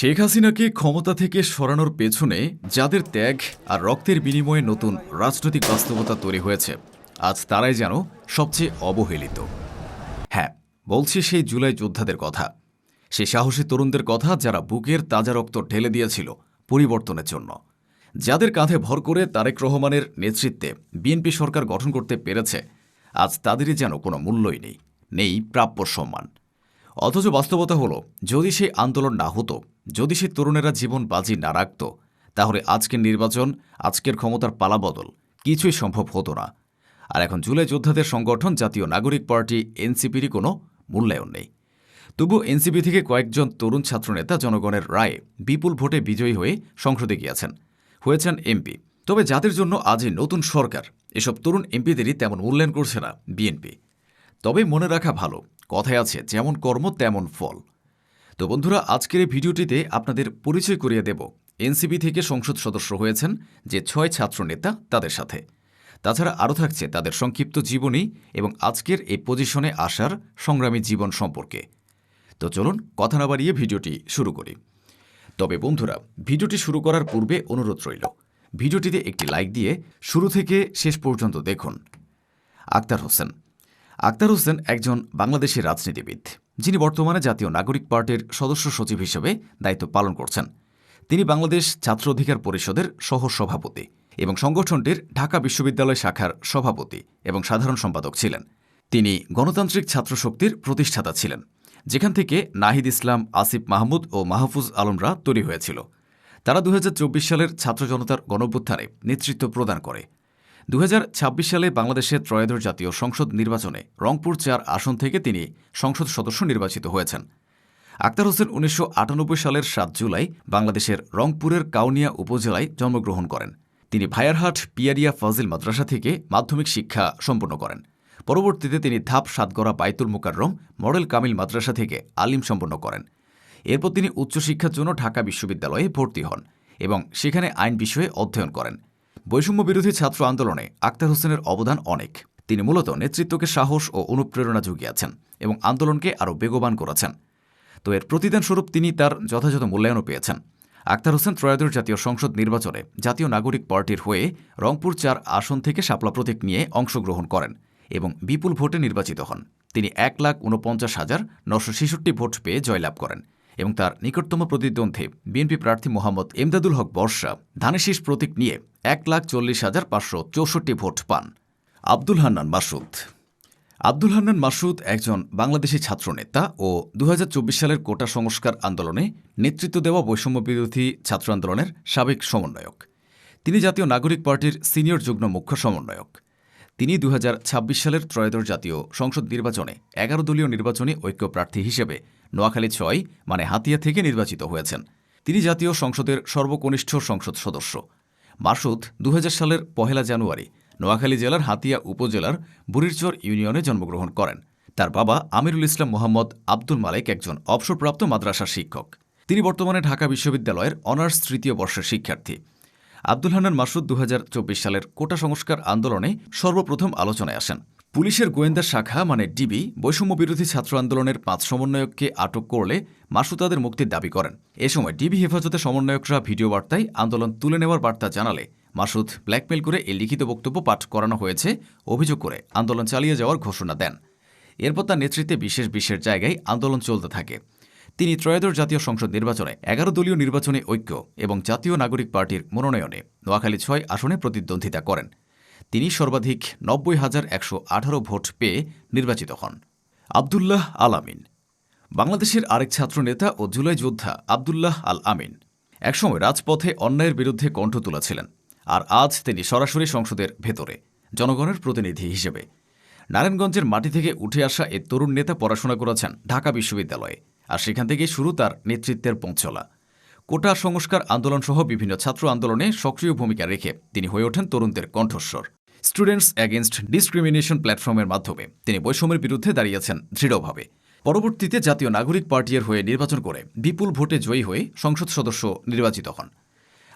শেখ হাসিনাকে ক্ষমতা থেকে সরানোর পেছনে যাদের ত্যাগ আর রক্তের বিনিময়ে নতুন রাজনৈতিক বাস্তবতা তৈরি হয়েছে, আজ তারাই যেন সবচেয়ে অবহেলিত। হ্যাঁ, বলছি সেই জুলাই যোদ্ধাদের কথা, সেই সাহসী তরুণদের কথা যারা বুকের তাজা রক্ত ঢেলে দিয়েছিল পরিবর্তনের জন্য, যাদের কাঁধে ভর করে তারেক রহমানের নেতৃত্বে বিএনপি সরকার গঠন করতে পেরেছে। আজ তাদেরই যেন কোনো মূল্যই নেই প্রাপ্য সম্মান। অথচ বাস্তবতা হলো, যদি সেই আন্দোলন না হতো, যদি সেই তরুণেরা জীবন বাজি না রাখত, তাহলে আজকের নির্বাচন, আজকের ক্ষমতার পালাবদল কিছুই সম্ভব হতো না। আর এখন জুলাই যোদ্ধাদের সংগঠন জাতীয় নাগরিক পার্টি এনসিপিরই কোনো মূল্যায়ন নেই। তবু এনসিপি থেকে কয়েকজন তরুণ ছাত্রনেতা জনগণের রায়ে বিপুল ভোটে বিজয়ী হয়ে সংসদে হয়েছেন এমপি। তবে যাদের জন্য আজই নতুন সরকার, এসব তরুণ এমপিদেরই তেমন মূল্যায়ন করছে না বিএনপি। তবে মনে রাখা ভালো, কথায় আছে যেমন কর্ম তেমন ফল। তো বন্ধুরা, আজকের এই ভিডিওটিতে আপনাদের পরিচয় করিয়ে দেব এনসিপি থেকে সংসদ সদস্য হয়েছেন যে 6 ছাত্রনেতা, তাদের সাথে। তাছাড়া আরও থাকছে তাদের সংক্ষিপ্ত জীবনী এবং আজকের এই পজিশনে আসার সংগ্রামী জীবন সম্পর্কে। তো চলুন কথা না বাড়িয়ে ভিডিওটি শুরু করি। তবে বন্ধুরা, ভিডিওটি শুরু করার পূর্বে অনুরোধ রইল, ভিডিওটিতে একটি লাইক দিয়ে শুরু থেকে শেষ পর্যন্ত দেখুন। আক্তার হোসেন একজন বাংলাদেশি রাজনীতিবিদ, যিনি বর্তমানে জাতীয় নাগরিক পার্টির সদস্য সচিব হিসেবে দায়িত্ব পালন করছেন। তিনি বাংলাদেশ ছাত্র অধিকার পরিষদের সহ-সভাপতি এবং সংগঠনটির ঢাকা বিশ্ববিদ্যালয় শাখার সভাপতি এবং সাধারণ সম্পাদক ছিলেন। তিনি গণতান্ত্রিক ছাত্র শক্তির প্রতিষ্ঠাতা ছিলেন, যেখান থেকে নাহিদ ইসলাম, আসিফ মাহমুদ ও মাহফুজ আলমরা তৈরি হয়েছিল। তারা 2024 সালের ছাত্র জনতার গণঅভ্যুত্থানে নেতৃত্ব প্রদান করে। 2026 সালে বাংলাদেশের ত্রয়োদশ জাতীয় সংসদ নির্বাচনে রংপুর 4 আসন থেকে তিনি সংসদ সদস্য নির্বাচিত হয়েছেন। আক্তার হোসেন 1998 সালের 7 জুলাই বাংলাদেশের রংপুরের কাউনিয়া উপজেলায় জন্মগ্রহণ করেন। তিনি ভায়ারহাট পিয়ারিয়া ফাজিল মাদ্রাসা থেকে মাধ্যমিক শিক্ষা সম্পন্ন করেন। পরবর্তীতে তিনি ধাপ সাতগড়া বাইতুল মুকাররম মডেল কামিল মাদ্রাসা থেকে আলিম সম্পন্ন করেন। এরপর তিনি উচ্চশিক্ষার জন্য ঢাকা বিশ্ববিদ্যালয়ে ভর্তি হন এবং সেখানে আইন বিষয়ে অধ্যয়ন করেন। বৈষম্য বিরোধী ছাত্র আন্দোলনে আক্তার হোসেনের অবদান অনেক। তিনি মূলত নেতৃত্বকে সাহস ও অনুপ্রেরণা জুগিয়েছেন এবং আন্দোলনকে আরও বেগবান করেছেন। তো এর প্রতিদান স্বরূপ তিনি তার যথাযথ মূল্যায়নও পেয়েছেন। আক্তার হোসেন ত্রয়োদশ জাতীয় সংসদ নির্বাচনে জাতীয় নাগরিক পার্টির হয়ে রংপুর 4 আসন থেকে শাপলা প্রতীক নিয়ে অংশগ্রহণ করেন এবং বিপুল ভোটে নির্বাচিত হন। তিনি 1,49,966 ভোট পেয়ে জয়লাভ করেন এবং তার নিকটতম প্রতিদ্বন্দ্বী বিএনপি প্রার্থী মোহাম্মদ এমদাদুল হক বর্ষা ধানের শীষ প্রতীক নিয়ে 1,40,564 ভোট পান। আব্দুল হান্নান মাসুদ একজন বাংলাদেশি ছাত্রনেতা ও 2024 সালের কোটা সংস্কার আন্দোলনে নেতৃত্ব দেওয়া বৈষম্য বিরোধী ছাত্র আন্দোলনের সাবেক সমন্বয়ক। তিনি জাতীয় নাগরিক পার্টির সিনিয়র যুগ্ম মুখ্য সমন্বয়ক। তিনি 2026 সালের ত্রয়োদশ জাতীয় সংসদ নির্বাচনে 11 দলীয় নির্বাচনী ঐক্য প্রার্থী হিসেবে নোয়াখালী 6 হাতিয়া থেকে নির্বাচিত হয়েছেন। তিনি জাতীয় সংসদের সর্বকনিষ্ঠ সংসদ সদস্য। মাসুদ 2000 সালের 1 জানুয়ারি নোয়াখালী জেলার হাতিয়া উপজেলার বুড়িরচর ইউনিয়নে জন্মগ্রহণ করেন। তার বাবা আমিরুল ইসলাম মোহাম্মদ আব্দুল মালেক একজন অবসরপ্রাপ্ত মাদ্রাসা শিক্ষক। তিনি বর্তমানে ঢাকা বিশ্ববিদ্যালয়ের অনার্স 3য় বর্ষের শিক্ষার্থী। আব্দুল হান্নান মাসুদ 2024 সালের কোটা সংস্কার আন্দোলনে সর্বপ্রথম আলোচনায় আসেন। পুলিশের গোয়েন্দা শাখা ডিবি বৈষম্য বিরোধী ছাত্র আন্দোলনের 5 সমন্বয়ককে আটক করলে মাসুদ তাদের মুক্তির দাবি করেন। এ সময় ডিবি হেফাজতে সমন্বয়করা ভিডিও বার্তায় আন্দোলন তুলে নেওয়ার বার্তা জানালে মাসুদ ব্ল্যাকমেইল করে এই লিখিত বক্তব্য পাঠ করানো হয়েছে অভিযোগ করে আন্দোলন চালিয়ে যাওয়ার ঘোষণা দেন। এরপর তার নেতৃত্বে বিশেষ জায়গায় আন্দোলন চলতে থাকে। তিনি ত্রয়োদশ জাতীয় সংসদ নির্বাচনে 11 দলীয় নির্বাচনী ঐক্য এবং জাতীয় নাগরিক পার্টির মনোনয়নে নোয়াখালী 6 আসনে প্রতিদ্বন্দ্বিতা করেন। তিনি সর্বাধিক 90,118 ভোট পেয়ে নির্বাচিত হন। আবদুল্লাহ আল আমিন বাংলাদেশের আরেক ছাত্রনেতা ও জুলাই যোদ্ধা আবদুল্লাহ আল আমিন একসময় রাজপথে অন্যায়ের বিরুদ্ধে কণ্ঠ তুলেছিলেন, আর আজ তিনি সরাসরি সংসদের ভেতরে জনগণের প্রতিনিধি হিসেবে। নারায়ণগঞ্জের মাটি থেকে উঠে আসা এই তরুণ নেতা পড়াশোনা করেছেন ঢাকা বিশ্ববিদ্যালয়ে, আর সেখান থেকেই শুরু তার নেতৃত্বের পথ চলা। কোটা সংস্কার আন্দোলন সহ বিভিন্ন ছাত্র আন্দোলনে সক্রিয় ভূমিকা রেখে তিনি হয়ে ওঠেন তরুণদের কণ্ঠস্বর। স্টুডেন্টস এগেইনস্ট ডিসক্রিমিনেশন প্ল্যাটফর্মের মাধ্যমে তিনি বৈষম্যের বিরুদ্ধে দাঁড়িয়েছেন দৃঢ়ভাবে। পরবর্তীতে জাতীয় নাগরিক পার্টির হয়ে নির্বাচন করে বিপুল ভোটে জয়ী হয়ে সংসদ সদস্য নির্বাচিত হন।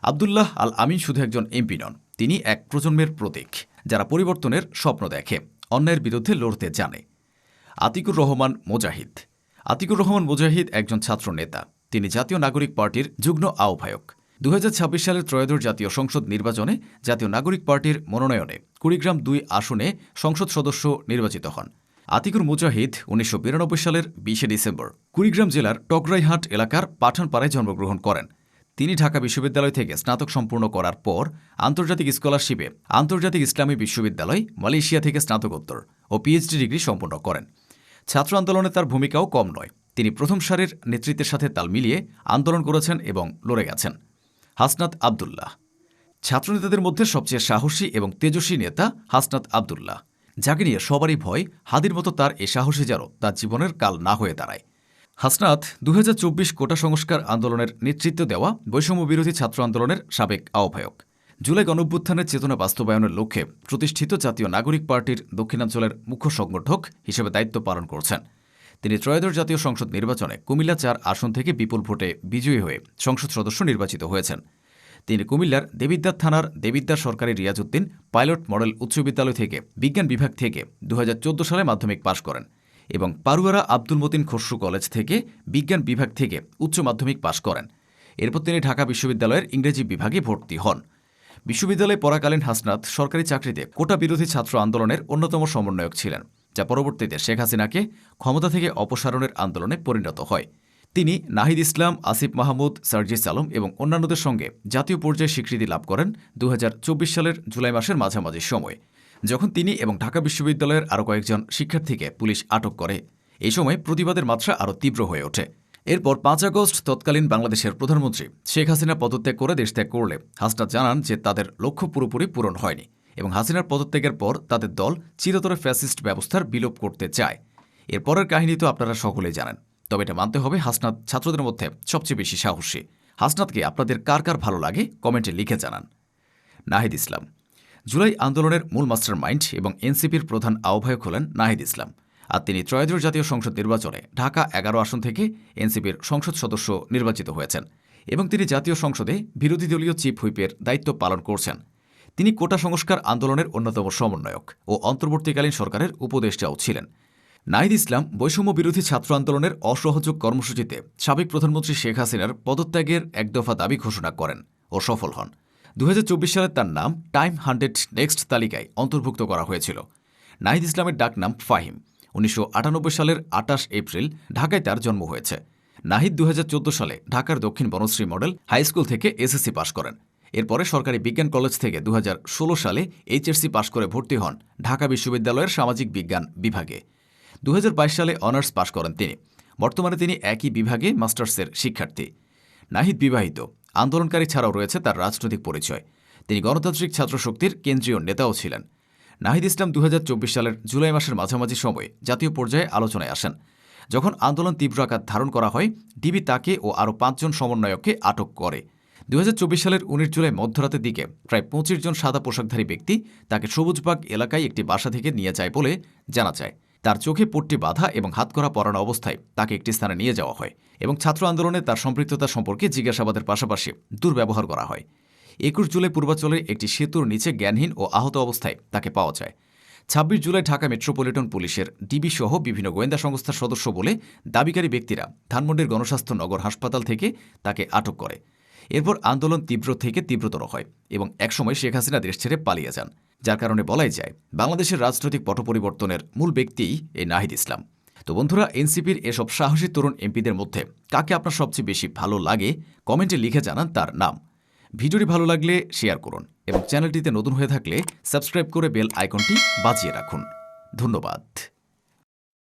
আবদুল্লাহ আল আমিন শুধু একজন এমপি নন, তিনি এক প্রজন্মের প্রতীক, যারা পরিবর্তনের স্বপ্ন দেখে, অন্যায়ের বিরুদ্ধে লড়তে জানে। আতিকুর রহমান মুজাহিদ একজন ছাত্র নেতা। তিনি জাতীয় নাগরিক পার্টির যুগ্ম আহ্বায়ক। 2026 সালের ত্রয়োদশ জাতীয় সংসদ নির্বাচনে জাতীয় নাগরিক পার্টির মনোনয়নে কুড়িগ্রাম 2 আসনে সংসদ সদস্য নির্বাচিত হন। আতিকুর মুজাহিদ 1992 সালের 20 ডিসেম্বর কুড়িগ্রাম জেলার টকরাইহাট এলাকার পাঠানপাড়ায় জন্মগ্রহণ করেন। তিনি ঢাকা বিশ্ববিদ্যালয় থেকে স্নাতক সম্পূর্ণ করার পর আন্তর্জাতিক স্কলারশিপে আন্তর্জাতিক ইসলামী বিশ্ববিদ্যালয় মালয়েশিয়া থেকে স্নাতকোত্তর ও পিএইচডি ডিগ্রি সম্পন্ন করেন। ছাত্র আন্দোলনে তার ভূমিকাও কম নয়। তিনি প্রথম সারির নেতৃত্বের সাথে তাল মিলিয়ে আন্দোলন করেছেন এবং লড়ে গেছেন। হাসনাত আবদুল্লাহ ছাত্রনেতাদের মধ্যে সবচেয়ে সাহসী এবং তেজস্বী নেতা হাসনাত আবদুল্লাহ, যাকে নিয়ে সবারই ভয় হাদির মতো তার এ সাহসী যেন তার জীবনের কাল না হয়ে দাঁড়ায়। হাসনাত 2024 কোটা সংস্কার আন্দোলনের নেতৃত্ব দেওয়া বৈষম্যবিরোধী ছাত্র আন্দোলনের সাবেক আহ্বায়ক। জুলাই গণঅভ্যুত্থানের চেতনা বাস্তবায়নের লক্ষ্যে প্রতিষ্ঠিত জাতীয় নাগরিক পার্টির দক্ষিণাঞ্চলের মুখ্য সংগঠক হিসেবে দায়িত্ব পালন করছেন। তিনি ত্রয়োদশ জাতীয় সংসদ নির্বাচনে কুমিল্লা 4 আসন থেকে বিপুল ভোটে বিজয়ী হয়ে সংসদ সদস্য নির্বাচিত হয়েছেন। তিনি কুমিল্লার দেবিদ্বার থানার দেবিদ্বার সরকারি রিয়াজউদ্দিন পাইলট মডেল উচ্চ বিদ্যালয় থেকে বিজ্ঞান বিভাগ থেকে 2014 সালে মাধ্যমিক পাশ করেন এবং পারুয়ারা আব্দুল মতিন খসরু কলেজ থেকে বিজ্ঞান বিভাগ থেকে উচ্চ মাধ্যমিক পাশ করেন। এরপর তিনি ঢাকা বিশ্ববিদ্যালয়ের ইংরেজি বিভাগে ভর্তি হন। বিশ্ববিদ্যালয়ে পড়াকালীন হাসনাত সরকারি চাকরিতে কোটা বিরোধী ছাত্র আন্দোলনের অন্যতম সমন্বয়ক ছিলেন, যা পরবর্তীতে শেখ হাসিনাকে ক্ষমতা থেকে অপসারণের আন্দোলনে পরিণত হয়। তিনি নাহিদ ইসলাম, আসিফ মাহমুদ, সার্জিস আলম এবং অন্যান্যদের সঙ্গে জাতীয় পর্যায়ে স্বীকৃতি লাভ করেন 2024 সালের জুলাই মাসের মাঝামাঝি সময়, যখন তিনি এবং ঢাকা বিশ্ববিদ্যালয়ের আরও কয়েকজন শিক্ষার্থীকে পুলিশ আটক করে। এই সময় প্রতিবাদের মাত্রা আরও তীব্র হয়ে ওঠে। এরপর 5 আগস্ট তৎকালীন বাংলাদেশের প্রধানমন্ত্রী শেখ হাসিনা পদত্যাগ করে দেশত্যাগ করলে হাসনাত জানান যে তাদের লক্ষ্য পুরোপুরি পূরণ হয়নি এবং হাসিনার পদত্যাগের পর তাদের দল চিরতরে ফ্যাসিস্ট ব্যবস্থার বিলোপ করতে চায়। এরপরের কাহিনী তো আপনারা সকলেই জানেন, তবে এটা মানতে হবে হাসনাত ছাত্রদের মধ্যে সবচেয়ে বেশি সাহসী। হাসনাতকে আপনাদের কার কার ভালো লাগে কমেন্টে লিখে জানান। নাহিদ ইসলাম জুলাই আন্দোলনের মূল মাস্টার মাইন্ড এবং এনসিপির প্রধান আহ্বায়ক হলেন নাহিদ ইসলাম, আর তিনি ত্রয়োদশ জাতীয় সংসদ নির্বাচনে ঢাকা 11 আসন থেকে এনসিপির সংসদ সদস্য নির্বাচিত হয়েছেন এবং তিনি জাতীয় সংসদে বিরোধী দলীয় চিফ হুইপের দায়িত্ব পালন করছেন। তিনি কোটা সংস্কার আন্দোলনের অন্যতম সমন্বয়ক ও অন্তর্বর্তীকালীন সরকারের উপদেষ্টাও ছিলেন। নাহিদ ইসলাম বৈষম্য বিরোধী ছাত্র আন্দোলনের অসহযোগ কর্মসূচিতে সাবেক প্রধানমন্ত্রী শেখ হাসিনার পদত্যাগের এক দফা দাবি ঘোষণা করেন ও সফল হন। 2024 সালে তার নাম টাইম 100 নেক্সট তালিকায় অন্তর্ভুক্ত করা হয়েছিল। নাহিদ ইসলামের ডাকনাম ফাহিম। 1998 সালের 28 এপ্রিল ঢাকায় তার জন্ম হয়েছে। নাহিদ 2014 সালে ঢাকার দক্ষিণ বনশ্রী মডেল হাই স্কুল থেকে এসএসসি পাশ করেন। এরপরে সরকারি বিজ্ঞান কলেজ থেকে 2016 সালে এইচএসসি পাশ করে ভর্তি হন ঢাকা বিশ্ববিদ্যালয়ের সামাজিক বিজ্ঞান বিভাগে। 2022 সালে অনার্স পাশ করেন তিনি। বর্তমানে তিনি একই বিভাগে মাস্টার্সের শিক্ষার্থী। নাহিদ বিবাহিত। আন্দোলনকারী ছাড়াও রয়েছে তার রাজনৈতিক পরিচয়। তিনি গণতান্ত্রিক ছাত্রশক্তির কেন্দ্রীয় নেতাও ছিলেন। নাহিদ ইসলাম 2024 সালের জুলাই মাসের মাঝামাঝি সময়ে জাতীয় পর্যায়ে আলোচনায় আসেন। যখন আন্দোলন তীব্র আকার ধারণ করা হয়, ডিবি তাকে ও আরও 5 জন সমন্বয়ককে আটক করে। 2024 সালের 19 জুলাই মধ্যরাতের দিকে প্রায় 25 জন সাদা পোশাকধারী ব্যক্তি তাকে সবুজবাগ এলাকায় একটি বাসা থেকে নিয়ে যায় বলে জানা যায়। তার চোখে পট্টি বাঁধা এবং হাতকড়া পরানো অবস্থায় তাকে একটি স্থানে নিয়ে যাওয়া হয় এবং ছাত্র আন্দোলনে তার সম্পৃক্ততা সম্পর্কে জিজ্ঞাসাবাদের পাশাপাশি দুর্ব্যবহার করা হয়। 21 জুলাই পূর্বাঞ্চলের একটি সেতুর নিচে জ্ঞানহীন ও আহত অবস্থায় তাকে পাওয়া যায়। 26 জুলাই ঢাকা মেট্রোপলিটন পুলিশের ডিবি সহ বিভিন্ন গোয়েন্দা সংস্থার সদস্য বলে দাবিকারী ব্যক্তিরা ধানমন্ডির গণস্বাস্থ্য নগর হাসপাতাল থেকে তাকে আটক করে। এরপর আন্দোলন তীব্র থেকে তীব্রতর হয় এবং একসময় শেখ হাসিনা দেশ ছেড়ে পালিয়ে যান, যার কারণে বলাই যায় বাংলাদেশের রাজনৈতিক পট পরিবর্তনের মূল ব্যক্তিই এই নাহিদ ইসলাম। তো বন্ধুরা, এনসিপির এসব সাহসী তরুণ এমপিদের মধ্যে কাকে আপনার সবচেয়ে বেশি ভালো লাগে কমেন্টে লিখে জানান তার নাম। ভিডিওটি ভালো লাগলে শেয়ার করুন এবং চ্যানেলটিতে নতুন হয়ে থাকলে সাবস্ক্রাইব করে বেল আইকনটি বাজিয়ে রাখুন। ধন্যবাদ।